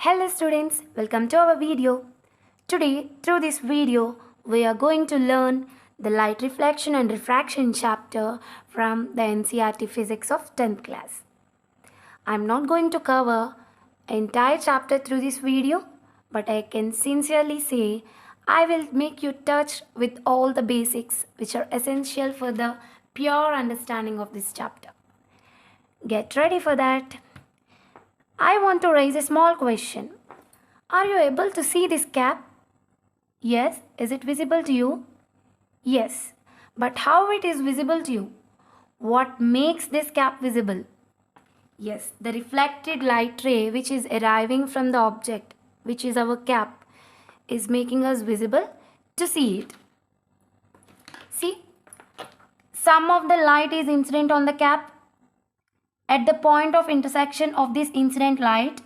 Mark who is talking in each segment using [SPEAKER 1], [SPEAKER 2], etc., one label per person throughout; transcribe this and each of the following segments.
[SPEAKER 1] Hello students, welcome to our video. Today, through this video, we are going to learn the light reflection and refraction chapter from the NCERT Physics of 10th class. I'm not going to cover entire chapter through this video, but I can sincerely say I will make you touch with all the basics which are essential for the pure understanding of this chapter. Get ready for that. I want to raise a small question. Are you able to see this cap? Yes. Is it visible to you? Yes. But how it is visible to you? What makes this cap visible? Yes, the reflected light ray which is arriving from the object, which is our cap, is making us visible to see it. See, some of the light is incident on the cap. At the point of intersection of this incident light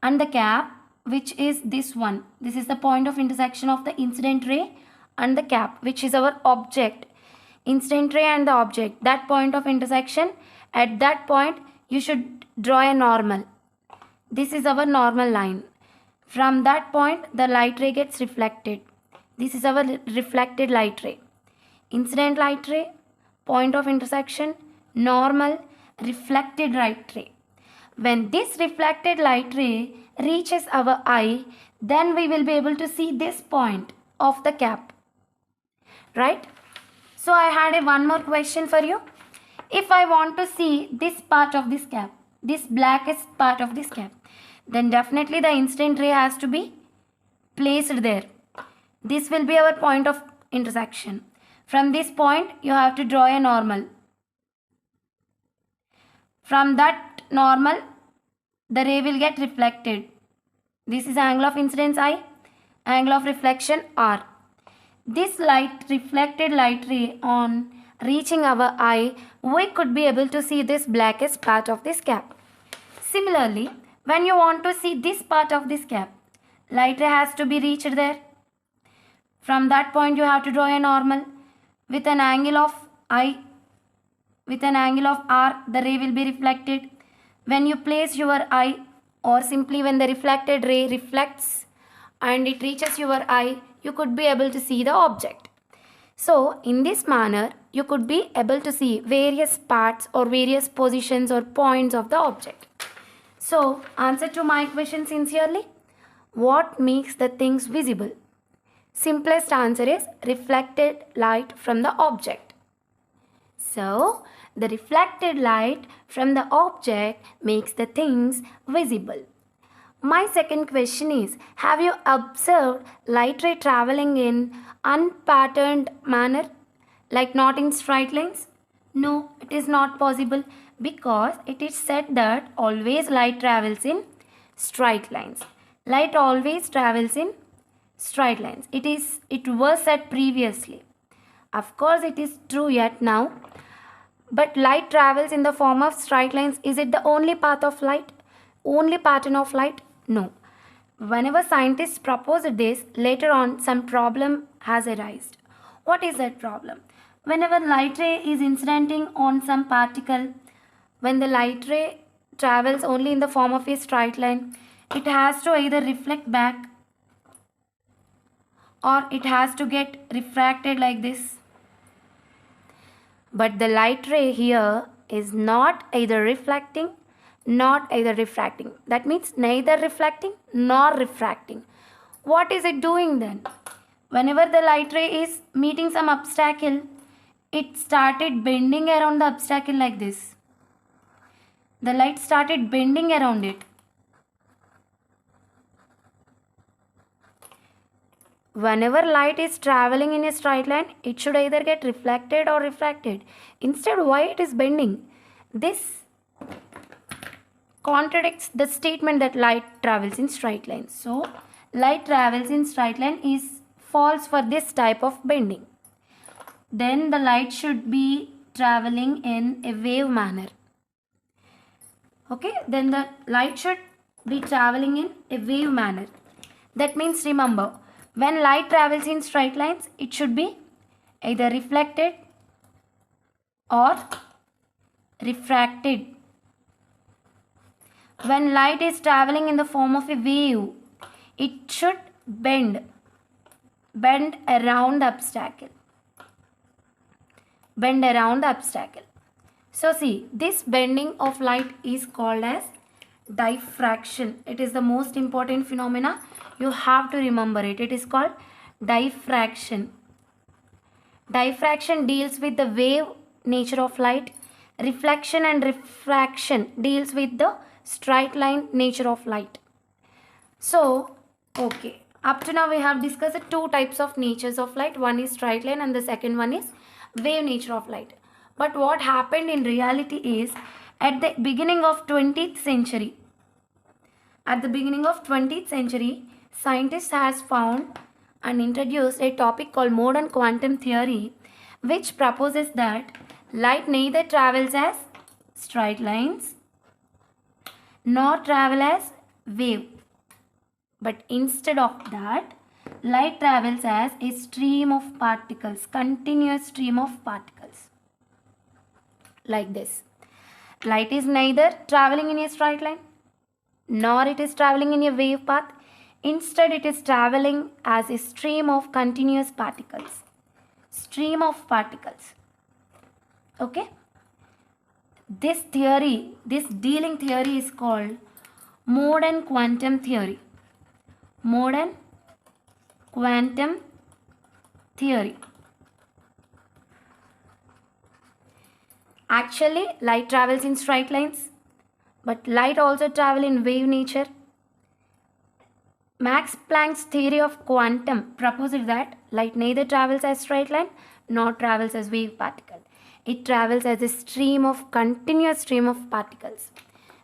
[SPEAKER 1] and the cap, which is this one, this is the point of intersection of the incident ray and the cap, which is our object. Incident ray and the object, that point of intersection, at that point you should draw a normal. This is our normal line. From that point the light ray gets reflected. This is our reflected light ray. Incident light ray, point of intersection, normal, reflected light ray. When this reflected light ray reaches our eye, then we will be able to see this point of the cap, right? So I had one more question for you. If I want to see this part of this cap, this blackest part of this cap, then definitely the incident ray has to be placed there. This will be our point of intersection. From this point you have to draw a normal. From that normal, the ray will get reflected. This is angle of incidence I, angle of reflection R. This reflected light ray on reaching our eye, we could be able to see this blackest part of this cap. Similarly, when you want to see this part of this cap, light ray has to be reached there. From that point you have to draw a normal with an angle of I. With an angle of R, the ray will be reflected. When you place your eye, or simply when the reflected ray reflects and it reaches your eye, you could be able to see the object. So, in this manner, you could be able to see various parts or various positions or points of the object. So, answer to my question sincerely. What makes the things visible? Simplest answer is reflected light from the object. So, the reflected light from the object makes the things visible. My second question is, have you observed light ray traveling in unpatterned manner, like not in straight lines? No, it is not possible, because it is said that always light travels in straight lines. Light always travels in straight lines. It was said previously. Of course, it is true yet now. But light travels in the form of straight lines. Is it the only path of light? Only pattern of light? No. Whenever scientists proposed this, later on some problem has arisen. What is that problem? Whenever light ray is incidenting on some particle, when the light ray travels only in the form of a straight line, it has to either reflect back or it has to get refracted like this. But the light ray here is not either reflecting, not either refracting. That means neither reflecting nor refracting. What is it doing then? Whenever the light ray is meeting some obstacle, it started bending around the obstacle like this. The light started bending around it. Whenever light is traveling in a straight line, it should either get reflected or refracted. Instead, why it is bending? This contradicts the statement that light travels in straight lines. So, light travels in straight line is false for this type of bending. Then the light should be traveling in a wave manner. Okay, then the light should be traveling in a wave manner. That means, remember, when light travels in straight lines, it should be either reflected or refracted. When light is traveling in the form of a wave, it should bend around the obstacle. Bend around the obstacle. So see, this bending of light is called as diffraction. It is the most important phenomena. You have to remember it. It is called diffraction. Diffraction deals with the wave nature of light. Reflection and refraction deals with the straight line nature of light. So, okay. Up to now we have discussed two types of natures of light. One is straight line and the second one is wave nature of light. But what happened in reality is at the beginning of 20th century, scientists has found and introduced a topic called modern quantum theory, which proposes that light neither travels as straight lines nor travel as wave, but instead of that, light travels as a stream of particles, continuous stream of particles. Like this. Light is neither traveling in a straight line nor it is traveling in a wave path. Instead, it is traveling as a stream of continuous particles. Stream of particles. Okay? This dealing theory is called modern quantum theory. Modern quantum theory. Actually, light travels in straight lines, but light also travels in wave nature. Max Planck's theory of quantum proposes that light neither travels as straight line nor travels as wave particle. It travels as a continuous stream of particles.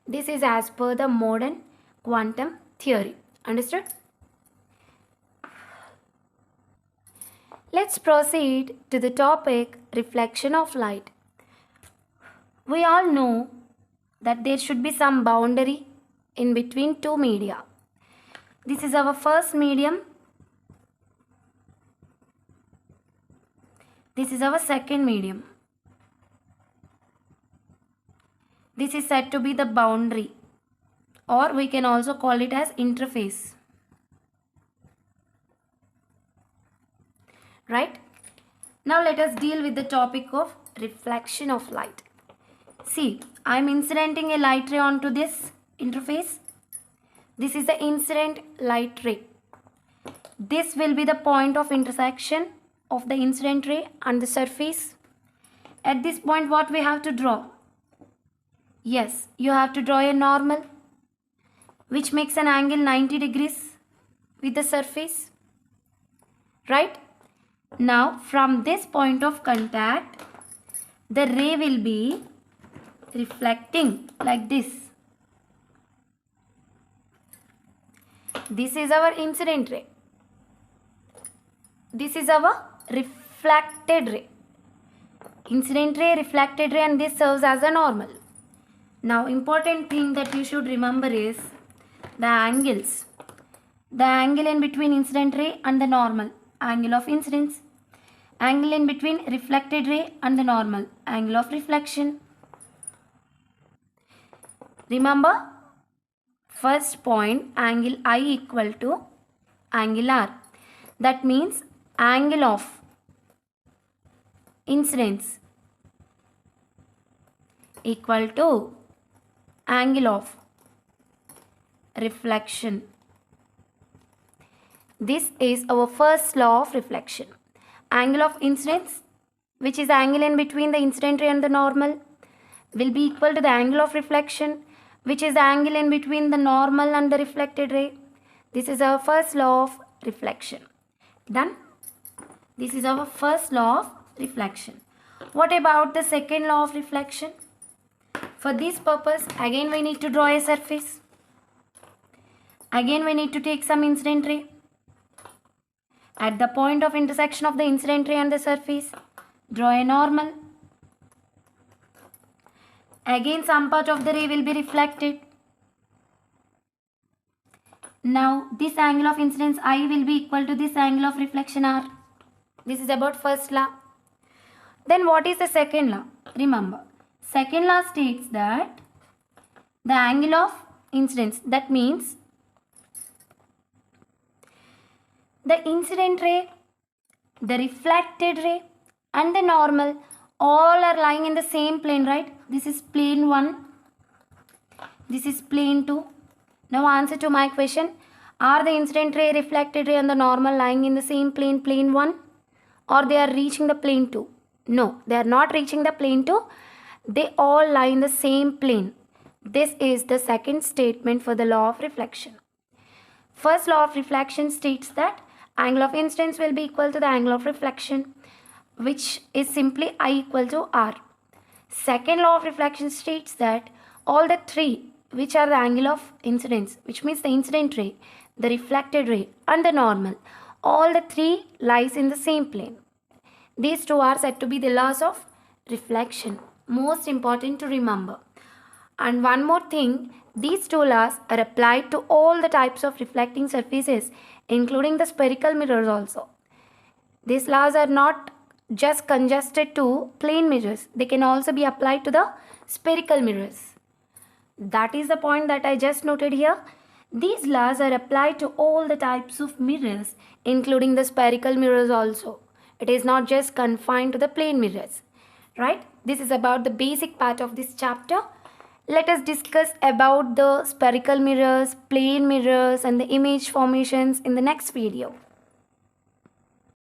[SPEAKER 1] This is as per the modern quantum theory. Understood? Let's proceed to the topic reflection of light. We all know that there should be some boundary in between two media. This is our first medium. This is our second medium. This is said to be the boundary, or we can also call it as interface. Right? Now let us deal with the topic of reflection of light. See, I am incidenting a light ray onto this interface. This is the incident light ray. This will be the point of intersection of the incident ray and the surface. At this point, what we have to draw? Yes, you have to draw a normal, which makes an angle 90 degrees with the surface. Right? Now, from this point of contact, the ray will be reflecting like this. This is our incident ray. This is our reflected ray. Incident ray, reflected ray, and this serves as a normal. Now, important thing that you should remember is the angles. The angle in between incident ray and the normal, angle of incidence. Angle in between reflected ray and the normal, angle of reflection. Remember, first point, angle I equal to angle R. That means angle of incidence equal to angle of reflection. This is our first law of reflection. Angle of incidence, which is angle in between the incident ray and the normal, will be equal to the angle of reflection, which is the angle in between the normal and the reflected ray. This is our first law of reflection. Done? This is our first law of reflection. What about the second law of reflection? For this purpose, again we need to draw a surface. Again we need to take some incident ray. At the point of intersection of the incident ray and the surface, draw a normal. Again some part of the ray will be reflected. Now this angle of incidence I will be equal to this angle of reflection R. This is about first law. Then what is the second law? Remember, second law states that the angle of incidence. That means the incident ray, the reflected ray and the normal all are lying in the same plane, right? This is plane 1. This is plane 2. Now answer to my question. Are the incident ray, reflected ray and the normal lying in the same plane, plane 1? Or they are reaching the plane 2? No, they are not reaching the plane 2. They all lie in the same plane. This is the second statement for the law of reflection. First law of reflection states that angle of incidence will be equal to the angle of reflection, which is simply I equal to R. Second law of reflection states that all the three, which are the angle of incidence, which means the incident ray, the reflected ray and the normal, all the three lies in the same plane. These two are said to be the laws of reflection. Most important to remember. And one more thing, these two laws are applied to all the types of reflecting surfaces, including the spherical mirrors also. These laws are not just congested to plane mirrors. They can also be applied to the spherical mirrors. That is the point that I just noted here. These laws are applied to all the types of mirrors, including the spherical mirrors also. It is not just confined to the plane mirrors. Right? This is about the basic part of this chapter. Let us discuss about the spherical mirrors, plane mirrors and the image formations in the next video.